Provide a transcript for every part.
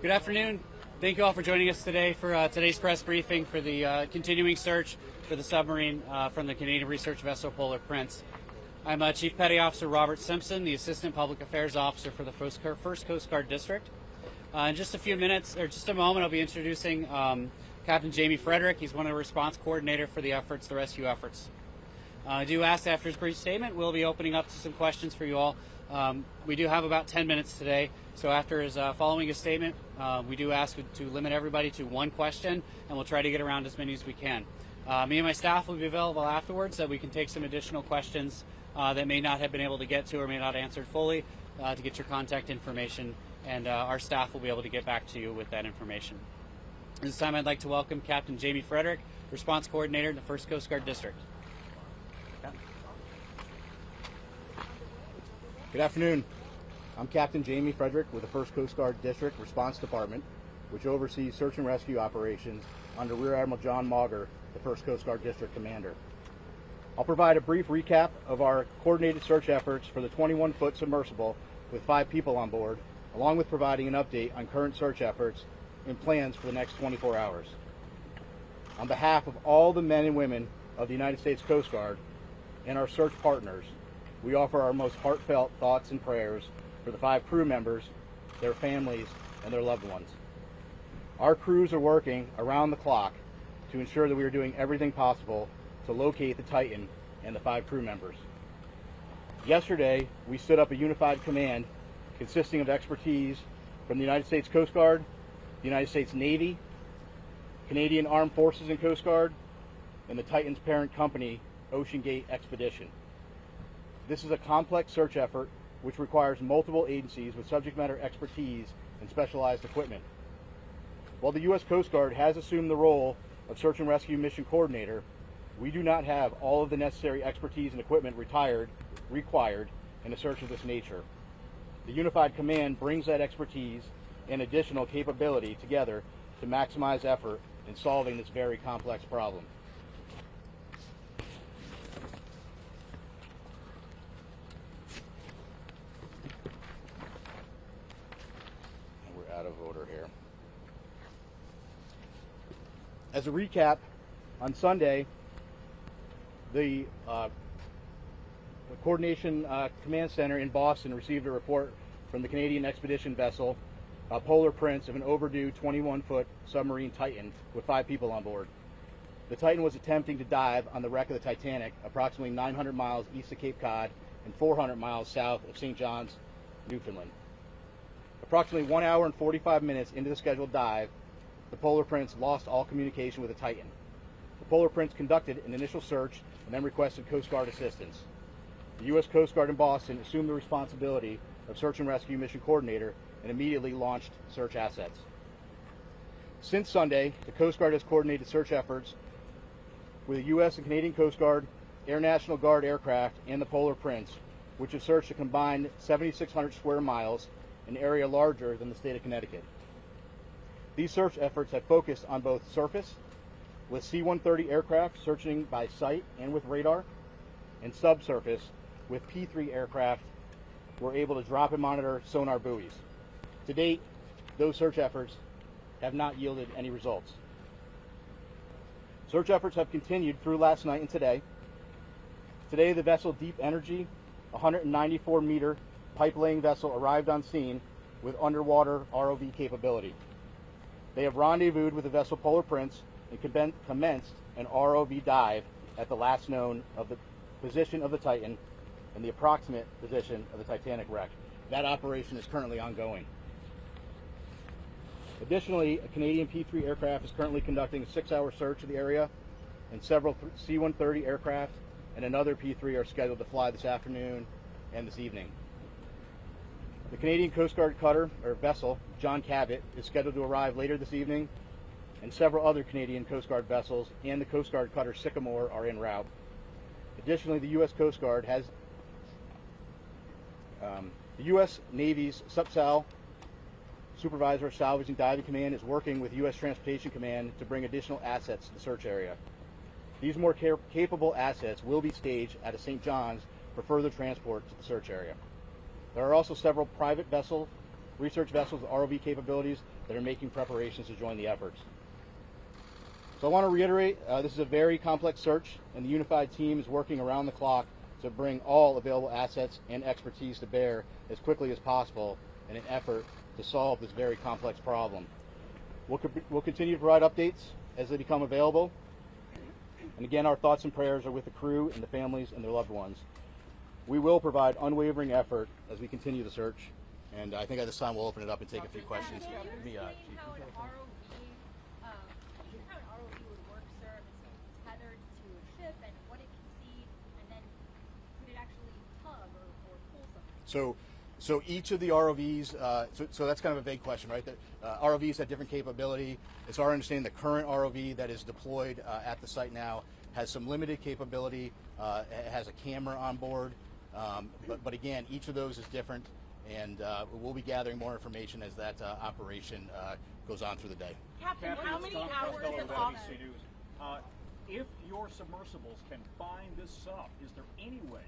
Good afternoon. Thank you all for joining us today for today's press briefing for the continuing search for the submarine from the Canadian research vessel Polar Prince. I'm Chief Petty Officer Robert Simpson, the Assistant Public Affairs Officer for the 1st Coast Guard District. In just a few minutes, or just a moment, I'll be introducing Captain Jamie Frederick. He's one of the response coordinator for the rescue efforts. I do ask after his brief statement, we'll be opening up to some questions for you all. We do have about 10 minutes today, so after following his statement, we do ask to limit everybody to one question, and we'll try to get around as many as we can. Me and my staff will be available afterwards so that we can take some additional questions that may not have been able to get to or may not answered fully to get your contact information, and our staff will be able to get back to you with that information. This time I'd like to welcome Captain Jamie Frederick, Response Coordinator in the 1st Coast Guard District. Good afternoon. I'm Captain Jamie Frederick with the 1st Coast Guard District Response Department, which oversees search and rescue operations under Rear Admiral John Mauger, the 1st Coast Guard District Commander. I'll provide a brief recap of our coordinated search efforts for the 21-foot submersible with 5 people on board, along with providing an update on current search efforts and plans for the next 24 hours. On behalf of all the men and women of the United States Coast Guard and our search partners, we offer our most heartfelt thoughts and prayers for the 5 crew members, their families, and their loved ones. Our crews are working around the clock to ensure that we are doing everything possible to locate the Titan and the 5 crew members. Yesterday, we stood up a unified command consisting of expertise from the United States Coast Guard, the United States Navy, Canadian Armed Forces and Coast Guard, and the Titan's parent company, Ocean Gate Expedition. This is a complex search effort which requires multiple agencies with subject matter expertise and specialized equipment. While the U.S. Coast Guard has assumed the role of search and rescue mission coordinator, we do not have all of the necessary expertise and equipment required in a search of this nature. The Unified Command brings that expertise and additional capability together to maximize effort in solving this very complex problem. Out of order here. As a recap, on Sunday, the Coordination Command Center in Boston received a report from the Canadian expedition vessel Polar Prince of an overdue 21-foot submarine Titan with 5 people on board. The Titan was attempting to dive on the wreck of the Titanic approximately 900 miles east of Cape Cod and 400 miles south of St. John's, Newfoundland. Approximately 1 hour and 45 minutes into the scheduled dive, the Polar Prince lost all communication with the Titan. The Polar Prince conducted an initial search and then requested Coast Guard assistance. The U.S. Coast Guard in Boston assumed the responsibility of search and rescue mission coordinator and immediately launched search assets. Since Sunday, the Coast Guard has coordinated search efforts with the U.S. and Canadian Coast Guard, Air National Guard aircraft, and the Polar Prince, which have searched a combined 7,600 square miles, an area larger than the state of Connecticut. These search efforts have focused on both surface, with C-130 aircraft searching by sight and with radar, and subsurface, with P-3 aircraft were able to drop and monitor sonar buoys. To date, those search efforts have not yielded any results. Search efforts have continued through last night and today. Today, the vessel Deep Energy, a 194-meter pipe-laying vessel, arrived on scene with underwater ROV capability. They have rendezvoused with the vessel Polar Prince and commenced an ROV dive at the last known of the position of the Titan and the approximate position of the Titanic wreck. That operation is currently ongoing. Additionally, a Canadian P-3 aircraft is currently conducting a 6-hour search of the area, and several C-130 aircraft and another P-3 are scheduled to fly this afternoon and this evening. The Canadian Coast Guard cutter, or vessel, John Cabot, is scheduled to arrive later this evening, and several other Canadian Coast Guard vessels and the Coast Guard cutter Sycamore are en route. Additionally, the U.S. Coast Guard has the U.S. Navy's SUPSAL, Supervisor of Salvage and Diving Command, is working with U.S. Transportation Command to bring additional assets to the search area. These more capable assets will be staged out of St. John's for further transport to the search area. There are also several private vessels research vessels with ROV capabilities that are making preparations to join the efforts. So I want to reiterate, this is a very complex search, and the unified team is working around the clock to bring all available assets and expertise to bear as quickly as possible in an effort to solve this very complex problem. We'll continue to provide updates as they become available. And again, our thoughts and prayers are with the crew and the families and their loved ones. We will provide unwavering effort as we continue the search. And I think at this time we'll open it up and take a few questions. Can you explain how an ROV would work, sir? It's tethered to a ship and what it can see, and then could it actually tug or pull something? So each of the ROVs, so that's kind of a vague question, right? ROVs have different capability. It's our understanding the current ROV that is deployed at the site now has some limited capability. It has a camera on board, but again, each of those is different, and we'll be gathering more information as that operation goes on through the day. Captain, how many hours of oxygen? If your submersibles can find this sub, is there any way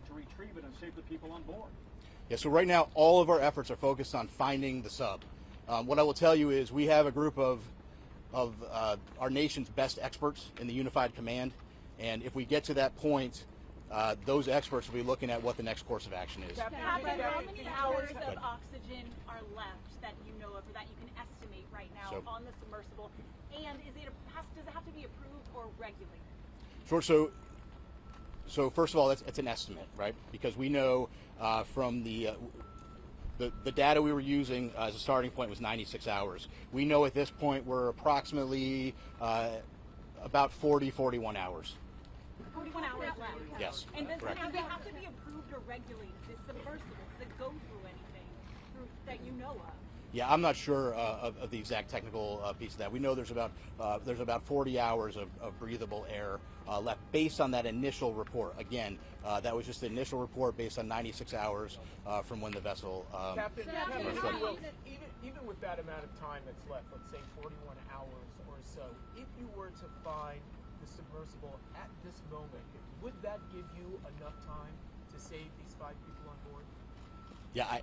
to retrieve it and save the people on board? Yeah, so right now all of our efforts are focused on finding the sub. What I will tell you is we have a group of our nation's best experts in the Unified Command, and if we get to that point, those experts will be looking at what the next course of action is. Captain, how many hours of oxygen are left that you know of, or that you can estimate right now on the submersible? And does it have to be approved or regulated? Sure. So first of all, it's an estimate, right? Because we know from the data we were using as a starting point was 96 hours. We know at this point we're approximately about 41 hours. 41 hours left. Yes. And does correct. it have to be approved or regulated? This submersible, does it go through anything that you know of? Yeah, I'm not sure of the exact technical piece of that. We know there's about 40 hours of breathable air left based on that initial report. Again, that was just the initial report based on 96 hours from when the vessel. Captain, even with that amount of time that's left, let's say 41 hours or so, if you were to find the submersible at this moment, would that give you enough time to save these 5 people on board? Yeah,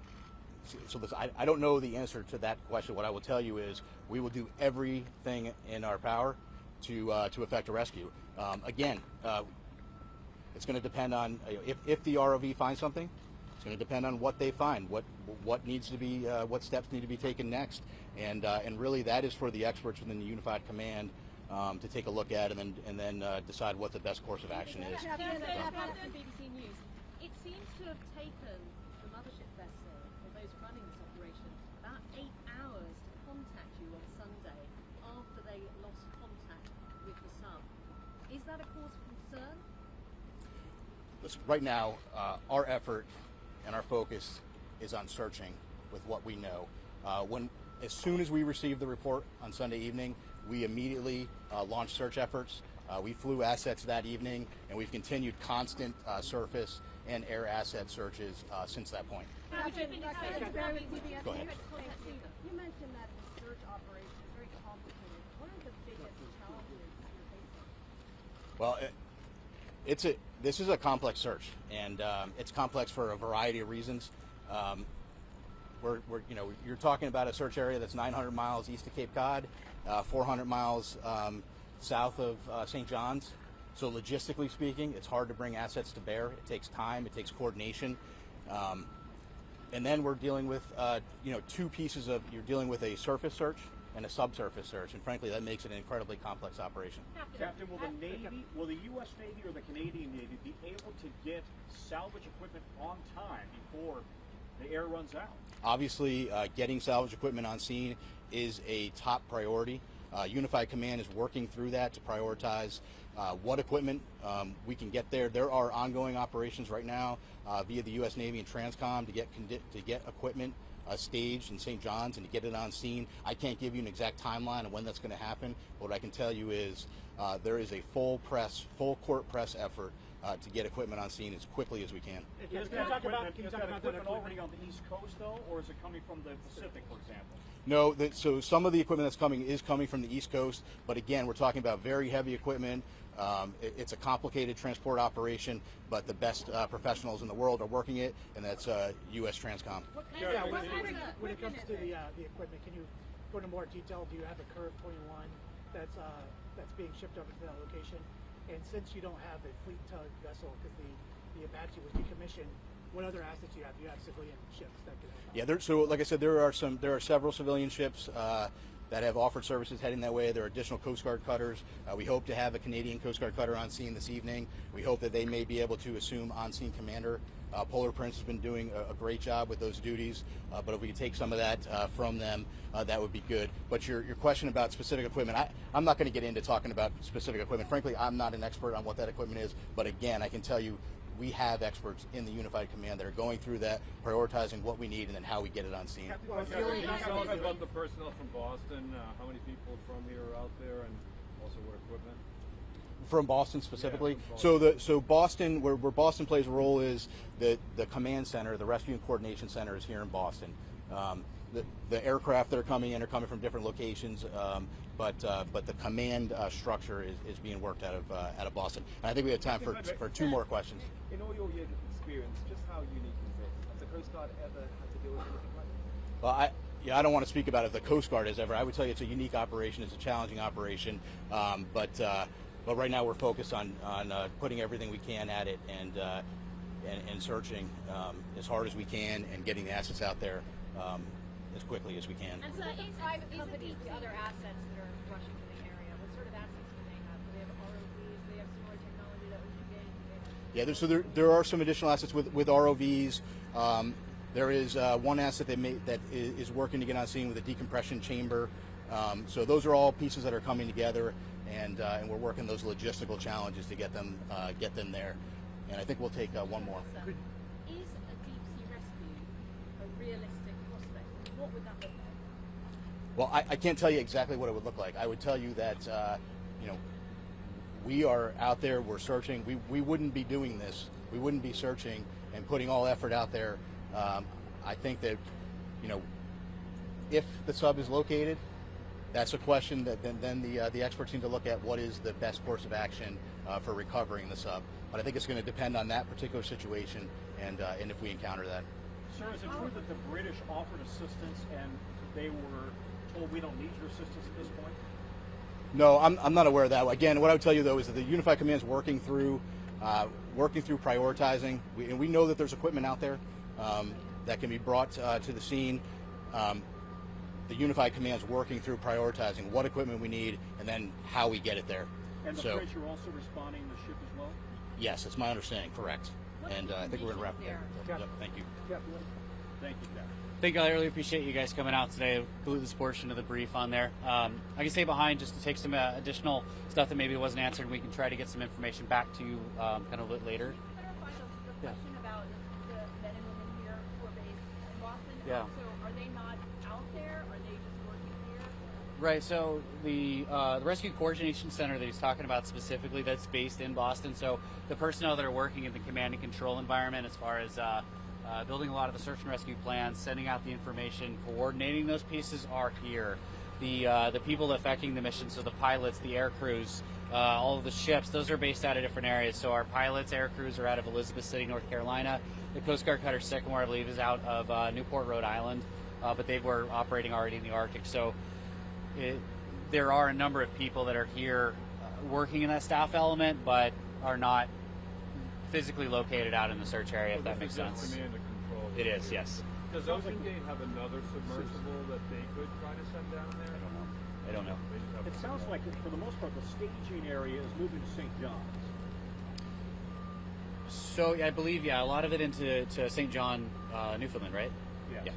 So listen, I don't know the answer to that question. What I will tell you is we will do everything in our power to effect a rescue. Again, it's going to depend on if the ROV finds something. It's going to depend on what they find, what needs to be, what steps need to be taken next, and really that is for the experts within the Unified Command to take a look at and then decide what the best course of action is. BBC News. It seems to have taken the mothership vessel, or those running this operation, about 8 hours to contact you on Sunday after they lost contact with the sub. Is that a cause for concern? Listen, right now, our effort and our focus is on searching with what we know. As soon as we received the report on Sunday evening, we immediately launched search efforts. We flew assets that evening, and we've continued constant surface and air asset searches since that point. Go ahead. You mentioned that the search operation is very complicated. What are the biggest challenges you're facing? Well, this is a complex search, and it's complex for a variety of reasons. You're talking about a search area that's 900 miles east of Cape Cod, 400 miles south of St. John's. So logistically speaking, it's hard to bring assets to bear. It takes time. It takes coordination. And then we're dealing with, two pieces of, you're dealing with a surface search and a subsurface search. And frankly, that makes it an incredibly complex operation. Captain, will the U.S. Navy or the Canadian Navy be able to get salvage equipment on time before the air runs out? Obviously, getting salvage equipment on scene is a top priority. Unified Command is working through that to prioritize what equipment we can get there. There are ongoing operations right now via the U.S. Navy and Transcom to get equipment staged in St. John's and to get it on scene. I can't give you an exact timeline of when that's going to happen, but what I can tell you is there is a full court press effort to get equipment on scene as quickly as we can. Is that equipment already on the East Coast, though, or is it coming from the Pacific, for example? No, so some of the equipment that's coming is coming from the East Coast, but again, we're talking about very heavy equipment, It's a complicated transport operation, but the best professionals in the world are working it, and that's U.S. Transcom. Yeah, when it comes to the equipment, can you go into more detail? Do you have a Curve 21 that's being shipped over to that location? And since you don't have a fleet tug vessel because the Apache was decommissioned, what other assets do you have? Do you have civilian ships that can help? Yeah, so like I said, there are several civilian ships that have offered services heading that way. There are additional Coast Guard cutters. We hope to have a Canadian Coast Guard cutter on scene this evening. We hope that they may be able to assume on-scene commander. Polar Prince has been doing a great job with those duties, but if we could take some of that from them, that would be good. But your question about specific equipment, I'm not going to get into talking about specific equipment. Frankly, I'm not an expert on what that equipment is, but again, I can tell you we have experts in the Unified Command that are going through that, prioritizing what we need, and then how we get it on scene. Can you tell us about the personnel from Boston? How many people from here are out there, and also what equipment? From Boston specifically? Yeah, from Boston. So Boston, where Boston plays a role is the command center, the rescue and coordination center is here in Boston. The aircraft that are coming in are coming from different locations, but the command structure is being worked out of Boston. And I think we have time for two more questions. In all your years of experience, just how unique is this? Has the Coast Guard ever had to deal with anything like this? Well, I don't want to speak about if the Coast Guard has ever. I would tell you it's a unique operation. It's a challenging operation, but right now we're focused on putting everything we can at it and searching as hard as we can and getting the assets out there as quickly as we can. And so in private companies, the other assets that are rushing to the area, what sort of assets do they have? Do they have ROVs? Do they have similar technology that was used? Yeah, so there are some additional assets with ROVs. There is one asset that is working to get on scene with a decompression chamber. So those are all pieces that are coming together, and we're working those logistical challenges to get them there. And I think we'll take one more. Is a deep sea rescue a realistic prospect? What would that look like? Well, I can't tell you exactly what it would look like. I would tell you that we are out there, we're searching. We wouldn't be doing this. We wouldn't be searching and putting all effort out there. I think that, if the sub is located, that's a question that then the experts need to look at what is the best course of action for recovering the sub. But I think it's going to depend on that particular situation and if we encounter that. Sir, is it true that the British offered assistance and they were told we don't need your assistance at this point? No, I'm not aware of that. Again, what I would tell you though is that the Unified Command is working through prioritizing. We know that there's equipment out there that can be brought to the scene. The Unified Command is working through prioritizing what equipment we need and then how we get it there. And the British are also responding to the ship as well? Yes, that's my understanding. Correct. And I think we're going to wrap it there. Yep, thank you. Thank you, Captain. Thank you. I really appreciate you guys coming out today. Blew this portion of the brief on there. I can stay behind just to take some additional stuff that maybe wasn't answered. We can try to get some information back to you kind of a bit later. Clarify the question about the men and women here who are based in Boston. Yeah. So are they not out there? Are they just working here? Right. So the Rescue Coordination Center that he's talking about specifically, that's based in Boston. So the personnel that are working in the command and control environment, as far as building a lot of the search and rescue plans, sending out the information, coordinating those pieces, are here. The people affecting the mission, so the pilots, the air crews, all of the ships, those are based out of different areas. So our pilots, air crews are out of Elizabeth City, North Carolina. The Coast Guard cutter Sycamore, I believe, is out of Newport, Rhode Island, but they were operating already in the Arctic. So there are a number of people that are here working in that staff element, but are not physically located out in the search area, if that makes sense. Command and control. It is, yes. Does Ocean Gate have another submersible that they could try to send down there? I don't know. They just have It sounds like, for the most part, the staging area is moving to St. John's. So I believe, a lot of it into St. John, Newfoundland, right? Yes. Yeah.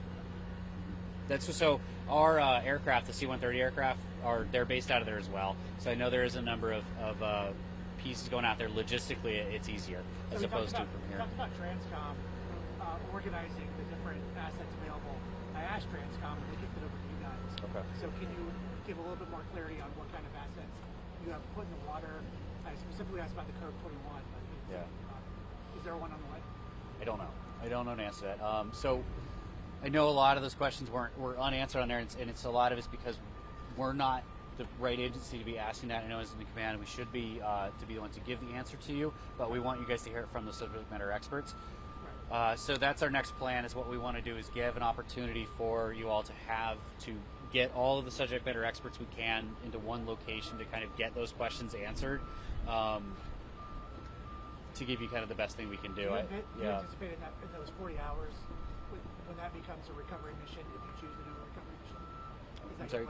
That's so. Our aircraft, the C-130 aircraft, they're based out of there as well. So I know there is a number of pieces going out there. Logistically, it's easier as opposed to from here. Talked about Transcom organizing the different assets available. I asked Transcom, and they kicked it over to you guys. Okay. So can you give a little bit more clarity on what kind of assets you have put in the water? I specifically asked about the Curve 21, but is there one on the way? I don't know. I don't know an answer to that. So I know a lot of those questions were unanswered on there, and it's a lot of it's because we're not the right agency to be asking that. I know as in the command, we should be to be the one to give the answer to you, but we want you guys to hear it from the subject matter experts. So that's our next plan. Is what we want to do is give an opportunity for you all to get all of the subject matter experts we can into one location to kind of get those questions answered. To give you kind of the best thing we can do. You anticipate in those 40 hours when that becomes a recovery mission, if you choose to do a recovery mission? I'm sorry.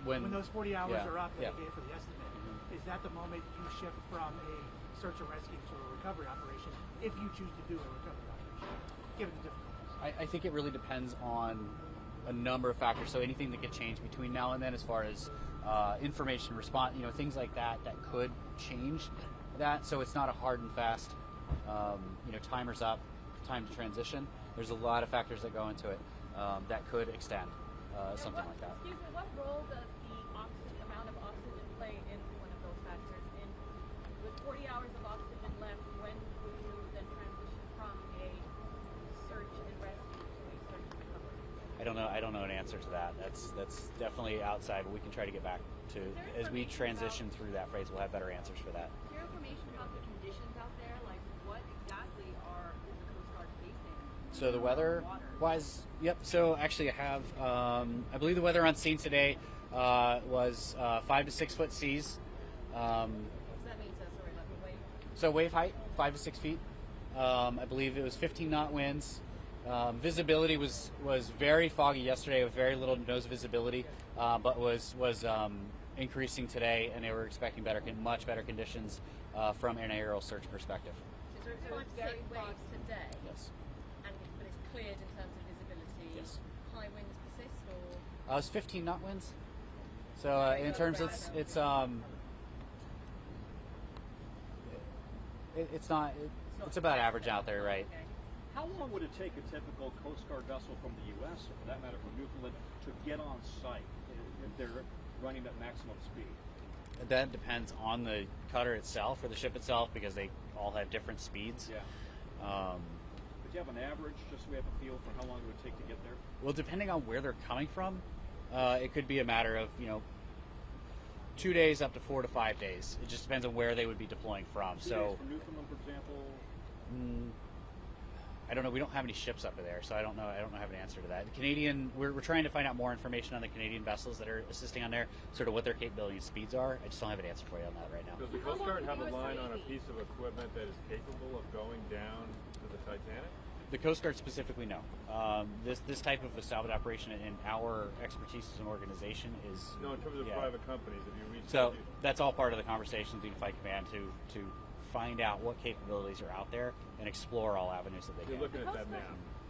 When those 40 hours are up that you gave for the estimate, is that the moment you shift from a search and rescue to a recovery operation, if you choose to do a recovery operation, given the difficulties? I think it really depends on a number of factors. So anything that could change between now and then, as far as information response, things like that could change that. So it's not a hard and fast, timer's up, time to transition. There's a lot of factors that go into it that could extend something like that. Excuse me, what role does the amount of oxygen play in one of those factors? With 40 hours of oxygen left, when will you then transition from a search and rescue to a search and recovery? I don't know an answer to that. That's definitely outside, but we can try to get back to, as we transition through that phase, we'll have better answers for that. Is there information about the conditions out there? Like, what exactly is the Coast Guard facing? So the weather-wise, yep. So actually, I have, I believe the weather on scene today was 5 to 6 foot seas. What does that mean, sir? Sorry, like the wave? So wave height, 5 to 6 feet. I believe it was 15 knot winds. Visibility was very foggy yesterday with very little nose visibility, but was increasing today, and they were expecting much better conditions from an aerial search perspective. So it's very waves today? Yes. But it's cleared in terms of visibility? Yes. High winds persist, or? It was 15 knot winds. So in terms, it's about average out there, right? Okay. How long would it take a typical Coast Guard vessel from the U.S., or for that matter from Newfoundland, to get on site if they're running at maximum speed? That depends on the cutter itself or the ship itself, because they all have different speeds. Yeah. But do you have an average, just so we have a feel for how long it would take to get there? Well, depending on where they're coming from, it could be a matter of 2 days up to 4 to 5 days. It just depends on where they would be deploying from. 2 days from Newfoundland, for example. I don't know. We don't have any ships up there, so I don't know. I don't have an answer to that. The Canadian, we're trying to find out more information on the Canadian vessels that are assisting on there, sort of what their capability and speeds are. I just don't have an answer for you on that right now. Does the Coast Guard have a line on a piece of equipment that is capable of going down to the Titanic? The Coast Guard specifically, no. This type of a salvage operation in our expertise as an organization is... No, in terms of private companies, if you reach... So that's all part of the conversation with Unified Command to find out what capabilities are out there and explore all avenues that they can. You're looking at that now.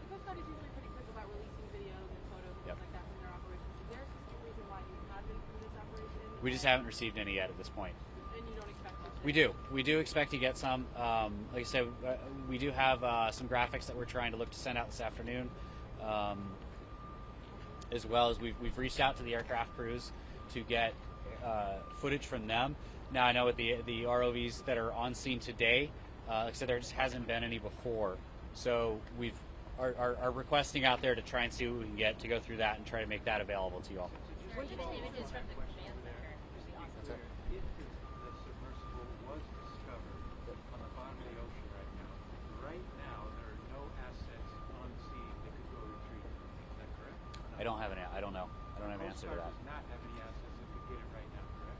The Coast Guard is usually pretty quick about releasing videos and photos and things like that from their operations. Is there a specific reason why you haven't for this operation? We just haven't received any yet at this point. And you don't expect to? We do expect to get some. Like I said, we do have some graphics that we're trying to look to send out this afternoon, as well as we've reached out to the aircraft crews to get footage from them. Now I know with the ROVs that are on scene today, like I said, there just hasn't been any before, so we've are requesting out there to try and see what we can get to go through that and try to make that available to you all. What do you think it is from the command center? Would be awesome. If the submersible was discovered on the bottom of the ocean right now there are no assets on scene that could go retrieve it. Is that correct? I don't have an answer to that. Coast Guard does not have any assets that could get it right now, correct?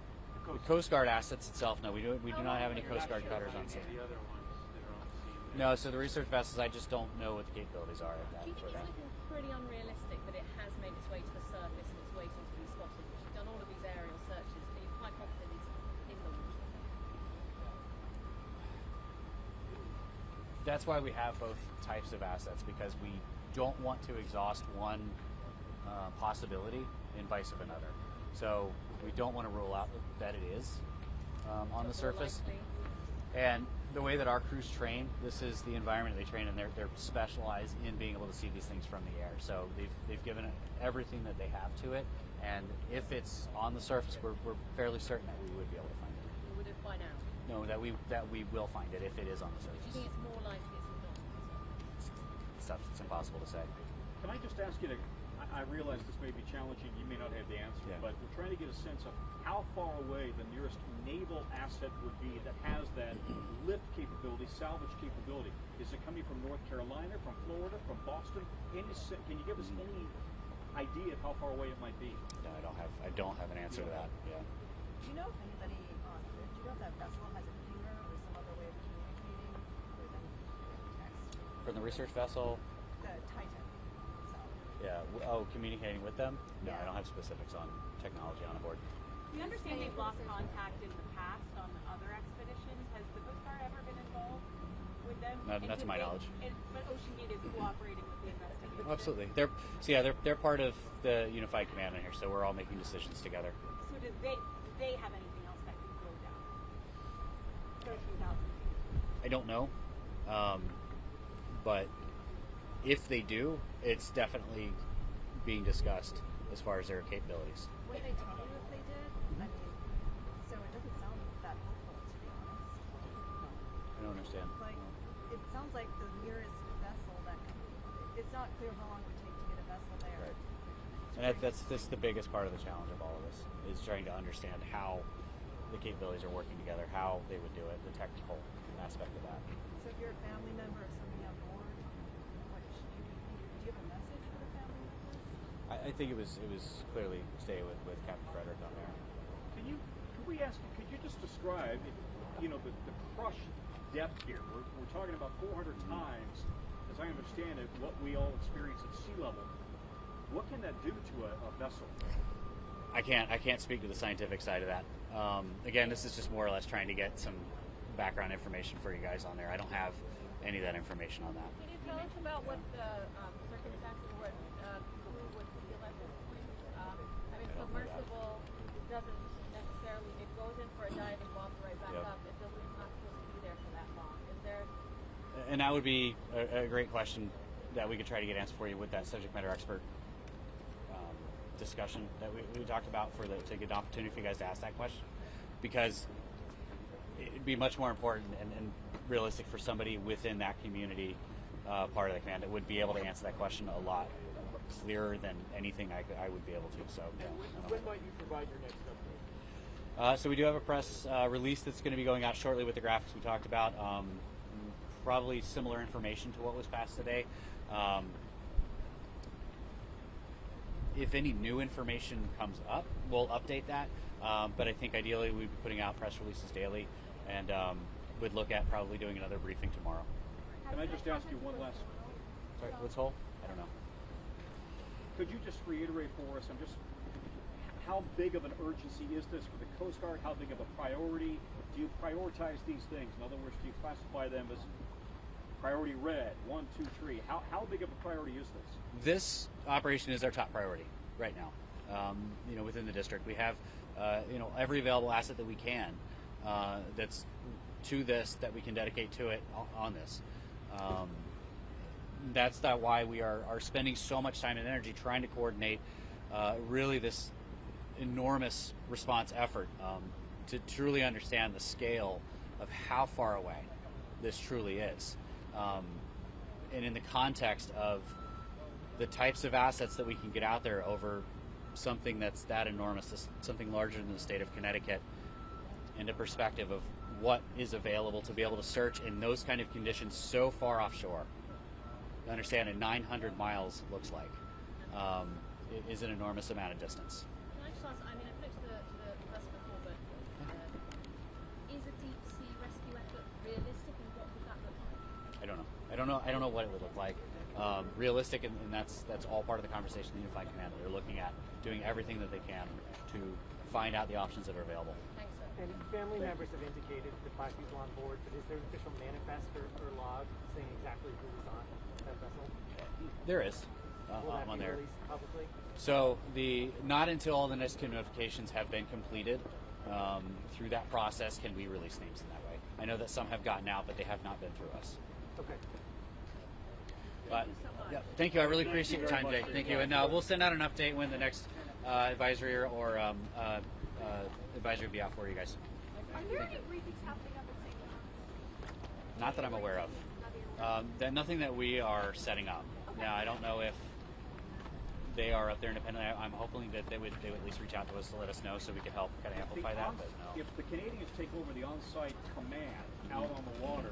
The Coast Guard assets itself, no, we do not have any Coast Guard cutters on scene. The other ones that are on scene. No, so the research vessels, I just don't know what the capabilities are of that. Do you think it's looking pretty unrealistic that it has made its way to the surface and it's waiting to be spotted? Because you've done all of these aerial searches. Are you quite confident it's in the water? That's why we have both types of assets, because we don't want to exhaust one possibility in vice of another. So we don't want to rule out that it is on the surface. And the way that our crews train, this is the environment they train in. They're specialized in being able to see these things from the air. So they've given it everything that they have to it. And if it's on the surface, we're fairly certain that we would be able to find it. You would have find out. No, that we will find it if it is on the Do you surface. think it's more likely it's not? It's impossible to say. Can I just ask you to, I realize this may be challenging. You may not have the answer, Yeah. but we're trying to get a sense of how far away the nearest naval asset would be that has that lift capability, salvage capability. Is it coming from North Carolina, from Florida, from Boston? Can you give us any idea of how far away it might be? No, I don't have an answer to that. Yeah. Do you know if anybody do you know if that vessel has a KIRO or some other way of communicating other than text? From the research vessel. The Titan itself. Yeah. Communicating with them? No, Yeah. I don't have specifics on technology on board. We understand they've lost contact in the past on other expeditions. Has the Coast Guard ever been involved with them? Not to my knowledge. But Ocean Gate is cooperating with the investigation. Absolutely. They're part of the unified command in here, so we're all making decisions together. So do they have anything else that could go down? 13,000 feet. I don't know, but if they do, it's definitely being discussed as far as their capabilities. Would they tell you if they did? I mean, so it doesn't sound that hopeful, to be honest. I don't understand. Like, it sounds like the nearest vessel that it's not clear how long it would take to get a vessel there. Right. And that's the biggest part of the challenge of all of this, is trying to understand how the capabilities are working together, how they would do it, the technical aspect of that. So if you're a family member of somebody on board, what should you be thinking? Do you have a message for the family members? I think it was clearly stay with Captain Frederick on there. Could you just describe, the crush depth here? We're talking about 400 times, as I understand it, what we all experience at sea level. What can that do to a vessel? I can't speak to the scientific side of that. Again, this is just more or less trying to get some background information for you guys on there. I don't have any of that information on that. Can you tell us about what the circumstances what crew would feel at this point? I mean, submersible doesn't necessarily, it goes in for a dive and bobs right back Yep. up. It's not supposed to be there for that long. Is there? And that would be a great question that we could try to get answered for you with that subject matter expert discussion that we talked about to get an opportunity for you guys to ask that question, because it'd be much more important and realistic for somebody within that community part of the command that would be able to answer that question a lot clearer than anything I would be able to. So, yeah, When might you provide your next update? so we do have a press release that's going to be going out shortly with the graphics we talked about. Probably similar information to what was passed today. If any new information comes up, we'll update that. But I think ideally we'd be putting out press releases daily, and would look at probably doing another briefing tomorrow. Can I just ask you one last? Sorry, what's whole? I don't know. Could you just reiterate for us? How big of an urgency is this for the Coast Guard? How big of a priority? Do you prioritize these things? In other words, do you classify them as priority red, 1, 2, 3? How big of a priority is this? This operation is our top priority right now. Within the district, we have every available asset that we can that's to this that we can dedicate to it on this. That's why we are spending so much time and energy trying to coordinate really this enormous response effort to truly understand the scale of how far away this truly is, and in the context of the types of assets that we can get out there over something that's that enormous, something larger than the state of Connecticut, into perspective of what is available to be able to search in those kind of conditions so far offshore. To understand what 900 miles looks like is an enormous amount of distance. Can I just ask? I mean, I've looked to the press before, but is a deep sea rescue effort realistic, and what would that look like? I don't know what it would look like. Realistic, and that's all part of the conversation the Unified Command. They're looking at doing everything that they can to find out the options that are available. Thanks, sir. And family members have indicated the 5 people on board, but is there an official manifest or log saying exactly who was on that vessel? There is Will that on be there. released publicly? So not until all the NIST notifications have been completed through that process can we release names in that way. I know that some have gotten out, but they have not been through us. Okay. But yeah, thank you. I really appreciate your time today. Thank you, and we'll send out an update when the next advisory or advisory will be out for you guys. Are there any briefings happening up at St. Lawrence? Not that I'm aware of. Nothing that we are setting up. Now, I don't know if they are up there independently. I'm hoping that they would at least reach out to us to let us know so we could help kind of amplify that. But no. If the Canadians take over the on-site command out on the water,